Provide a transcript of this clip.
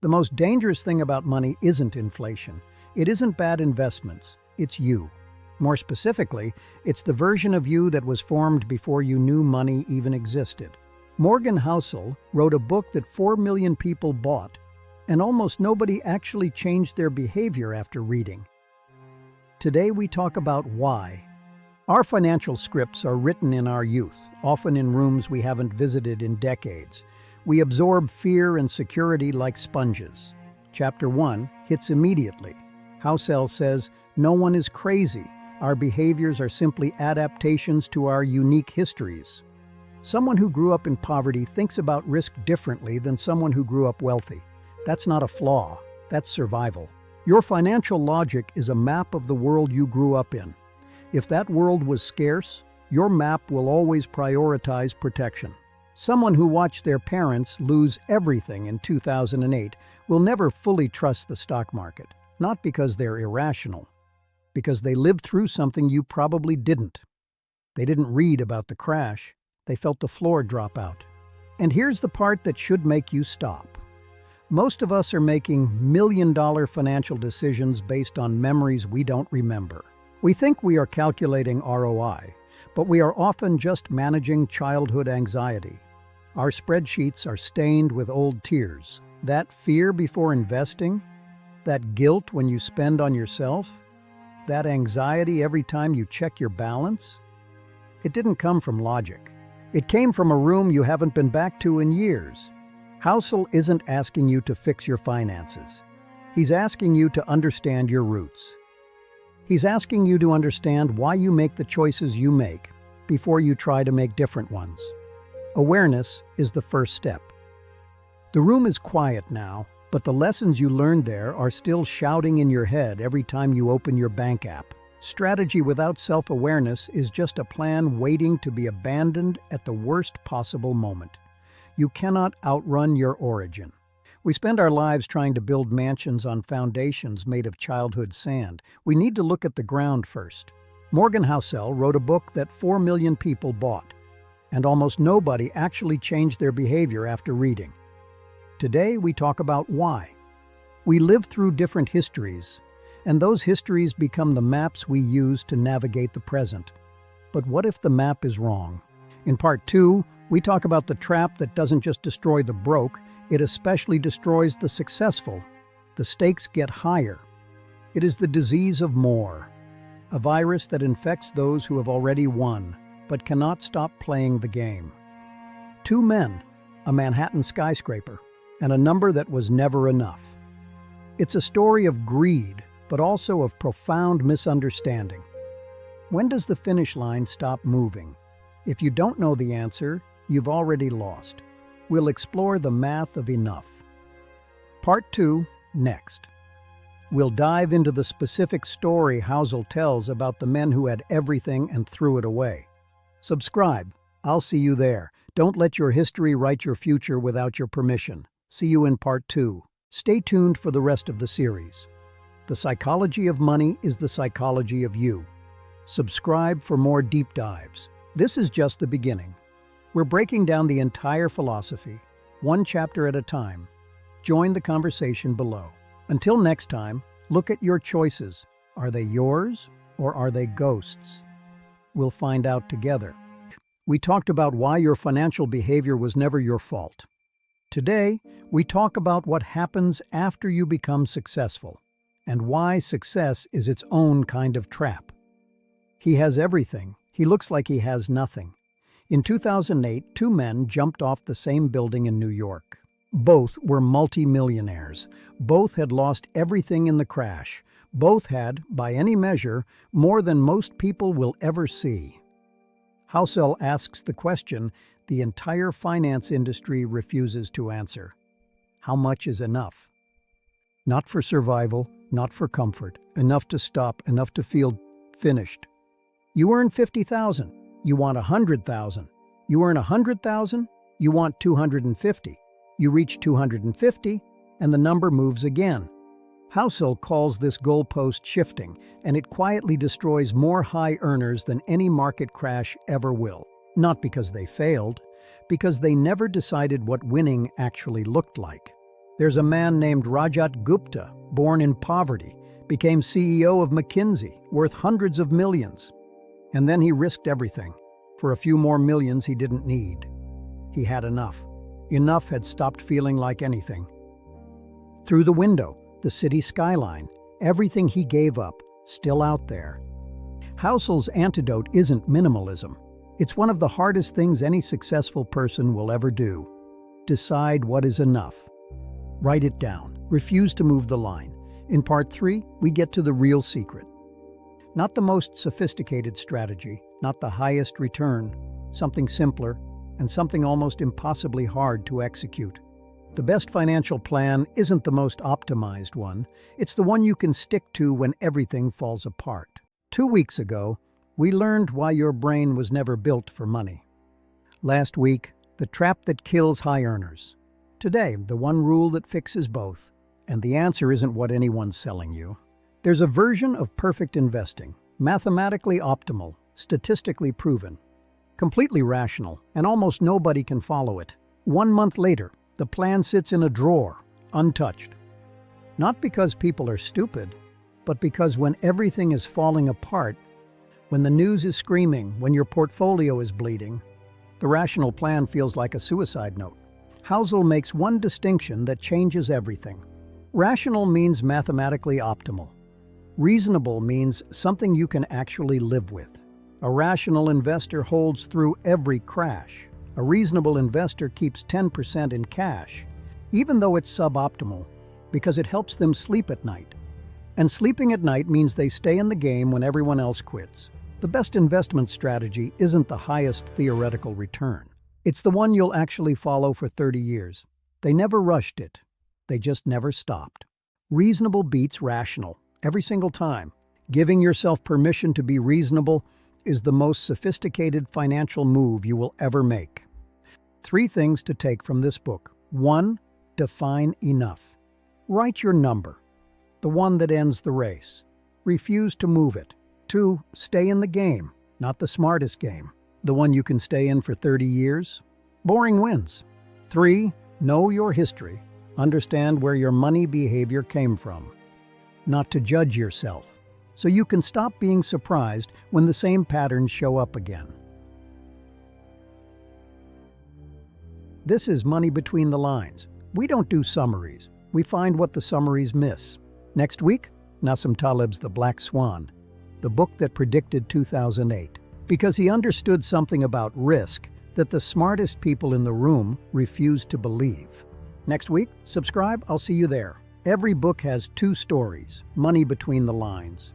The most dangerous thing about money isn't inflation. It isn't bad investments. It's you. More specifically, it's the version of you that was formed before you knew money even existed. Morgan Housel wrote a book that 4 million people bought, and almost nobody actually changed their behavior after reading. Today we talk about why. Our financial scripts are written in our youth, often in rooms we haven't visited in decades. We absorb fear and security like sponges. Chapter 1 hits immediately. Housel says, "No one is crazy. Our behaviors are simply adaptations to our unique histories." Someone who grew up in poverty thinks about risk differently than someone who grew up wealthy. That's not a flaw, that's survival. Your financial logic is a map of the world you grew up in. If that world was scarce, your map will always prioritize protection. Someone who watched their parents lose everything in 2008 will never fully trust the stock market, not because they're irrational, because they lived through something you probably didn't. They didn't read about the crash, they felt the floor drop out. And here's the part that should make you stop. Most of us are making million-dollar financial decisions based on memories we don't remember. We think we are calculating ROI, but we are often just managing childhood anxiety. Our spreadsheets are stained with old tears. That fear before investing, that guilt when you spend on yourself, that anxiety every time you check your balance. It didn't come from logic. It came from a room you haven't been back to in years. Housel isn't asking you to fix your finances. He's asking you to understand your roots. He's asking you to understand why you make the choices you make before you try to make different ones. Awareness is the first step. The room is quiet now, but the lessons you learned there are still shouting in your head every time you open your bank app. Strategy without self-awareness is just a plan waiting to be abandoned at the worst possible moment. You cannot outrun your origin. We spend our lives trying to build mansions on foundations made of childhood sand. We need to look at the ground first. Morgan Housel wrote a book that 4 million people bought, and almost nobody actually changed their behavior after reading. Today we talk about why. We live through different histories, and those histories become the maps we use to navigate the present. But what if the map is wrong? In part 2, we talk about the trap that doesn't just destroy the broke, it especially destroys the successful. The stakes get higher. It is the disease of more, a virus that infects those who have already won, but cannot stop playing the game. 2 men, a Manhattan skyscraper, and a number that was never enough. It's a story of greed, but also of profound misunderstanding. When does the finish line stop moving? If you don't know the answer, you've already lost. We'll explore the math of enough. Part 2, next. We'll dive into the specific story Housel tells about the men who had everything and threw it away. Subscribe. I'll see you there. Don't let your history write your future without your permission. See you in part 2. Stay tuned for the rest of the series. The psychology of money is the psychology of you. Subscribe for more deep dives. This is just the beginning. We're breaking down the entire philosophy, one chapter at a time. Join the conversation below. Until next time, look at your choices. Are they yours or are they ghosts? We'll find out together. We talked about why your financial behavior was never your fault. Today, we talk about what happens after you become successful and why success is its own kind of trap. He has everything. He looks like he has nothing. In 2008, 2 men jumped off the same building in New York. Both were multimillionaires. Both had lost everything in the crash. Both had, by any measure, more than most people will ever see. Housel asks the question the entire finance industry refuses to answer. How much is enough? Not for survival, not for comfort, enough to stop, enough to feel finished. You earn $50,000. You want $100,000. You earn $100,000. You want $250,000. You reach $250,000, and the number moves again. Housel calls this goalpost shifting, and it quietly destroys more high earners than any market crash ever will. Not because they failed, because they never decided what winning actually looked like. There's a man named Rajat Gupta, born in poverty, became CEO of McKinsey, worth hundreds of millions. And then he risked everything for a few more millions he didn't need. He had enough. Enough had stopped feeling like anything. Through the window, the city skyline, everything he gave up, still out there. Housel's antidote isn't minimalism. It's one of the hardest things any successful person will ever do. Decide what is enough. Write it down. Refuse to move the line. In part 3, we get to the real secret. Not the most sophisticated strategy, not the highest return, something simpler, and something almost impossibly hard to execute. The best financial plan isn't the most optimized one. It's the one you can stick to when everything falls apart. 2 weeks ago, we learned why your brain was never built for money. Last week, the trap that kills high earners. Today, the one rule that fixes both. And the answer isn't what anyone's selling you. There's a version of perfect investing, mathematically optimal, statistically proven, completely rational, and almost nobody can follow it. 1 month later, the plan sits in a drawer, untouched. Not because people are stupid, but because when everything is falling apart, when the news is screaming, when your portfolio is bleeding, the rational plan feels like a suicide note. Housel makes one distinction that changes everything. Rational means mathematically optimal. Reasonable means something you can actually live with. A rational investor holds through every crash. A reasonable investor keeps 10% in cash, even though it's suboptimal, because it helps them sleep at night. And sleeping at night means they stay in the game when everyone else quits. The best investment strategy isn't the highest theoretical return. It's the one you'll actually follow for 30 years. They never rushed it. They just never stopped. Reasonable beats rational, every single time. Giving yourself permission to be reasonable is the most sophisticated financial move you will ever make. 3 things to take from this book. 1. Define enough. Write your number, the one that ends the race. Refuse to move it. 2. Stay in the game, not the smartest game, the one you can stay in for 30 years. Boring wins. 3. Know your history. Understand where your money behavior came from. Not to judge yourself, so you can stop being surprised when the same patterns show up again. This is Money Between the Lines. We don't do summaries. We find what the summaries miss. Next week, Nassim Taleb's The Black Swan, the book that predicted 2008, because he understood something about risk that the smartest people in the room refused to believe. Next week, subscribe, I'll see you there. Every book has 2 stories, money between the lines.